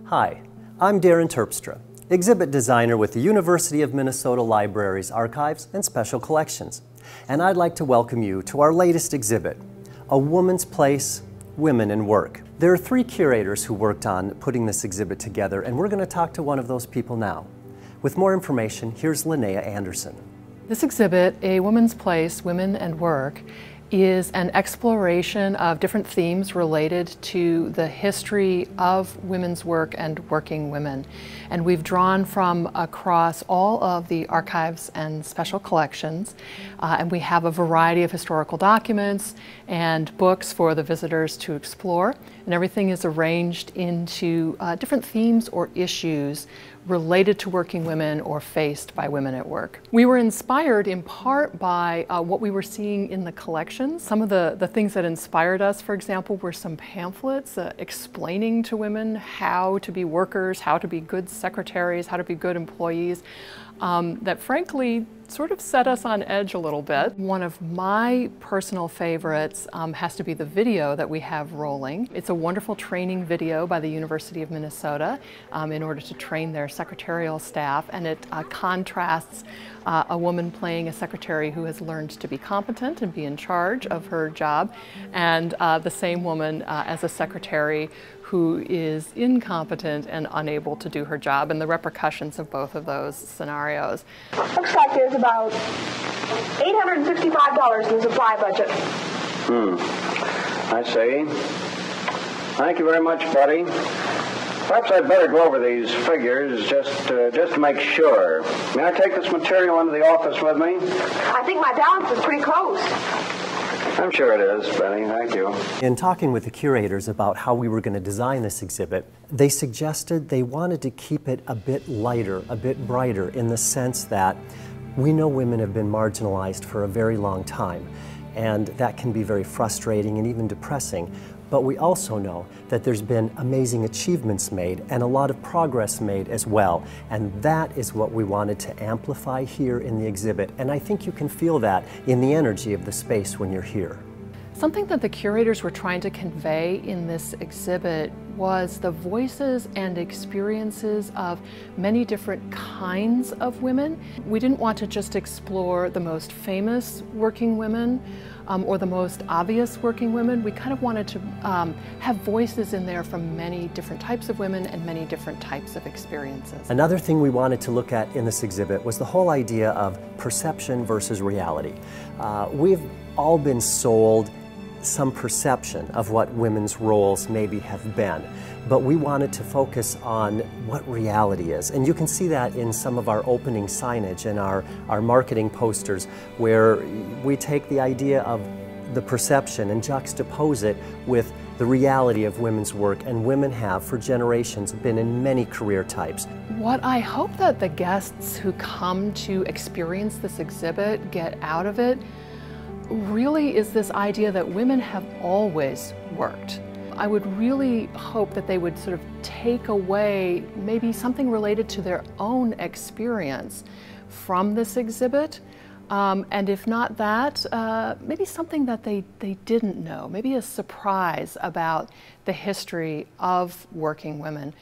Hi, I'm Darren Terpstra, exhibit designer with the University of Minnesota Libraries Archives and Special Collections. And I'd like to welcome you to our latest exhibit, A Woman's Place, Women in Work. There are 3 curators who worked on putting this exhibit together, and we're going to talk to one of those people now. With more information, here's Linnea Anderson. This exhibit, A Woman's Place, Women and Work, is an exploration of different themes related to the history of women's work and working women. And we've drawn from across all of the archives and special collections, and we have a variety of historical documents and books for the visitors to explore. And everything is arranged into different themes or issues related to working women or faced by women at work. We were inspired in part by what we were seeing in the collections. Some of the things that inspired us, for example, were some pamphlets explaining to women how to be workers, how to be good secretaries, how to be good employees, that frankly sort of set us on edge a little bit. One of my personal favorites has to be the video that we have rolling. It's a wonderful training video by the University of Minnesota in order to train their secretarial staff, and it contrasts a woman playing a secretary who has learned to be competent and be in charge of her job, and the same woman as a secretary who is incompetent and unable to do her job, and the repercussions of both of those scenarios. Looks like there's about $865 in the supply budget. I see. Thank you very much, Betty. Perhaps I'd better go over these figures just to make sure. May I take this material into the office with me? I think my balance is pretty close. I'm sure it is, Betty. Thank you. In talking with the curators about how we were going to design this exhibit, they suggested they wanted to keep it a bit lighter, a bit brighter, in the sense that we know women have been marginalized for a very long time, and that can be very frustrating and even depressing. But we also know that there's been amazing achievements made and a lot of progress made as well. And that is what we wanted to amplify here in the exhibit. And I think you can feel that in the energy of the space when you're here. Something that the curators were trying to convey in this exhibit was the voices and experiences of many different kinds of women. We didn't want to just explore the most famous working women or the most obvious working women. We kind of wanted to have voices in there from many different types of women and many different types of experiences. Another thing we wanted to look at in this exhibit was the whole idea of perception versus reality. We've all been sold some perception of what women's roles maybe have been, but we wanted to focus on what reality is. And you can see that in some of our opening signage and our marketing posters, where we take the idea of the perception and juxtapose it with the reality of women's work, and women have for generations been in many career types. What I hope that the guests who come to experience this exhibit get out of it really is this idea that women have always worked. I would really hope that they would sort of take away maybe something related to their own experience from this exhibit. And if not that, maybe something that they didn't know, maybe a surprise about the history of working women.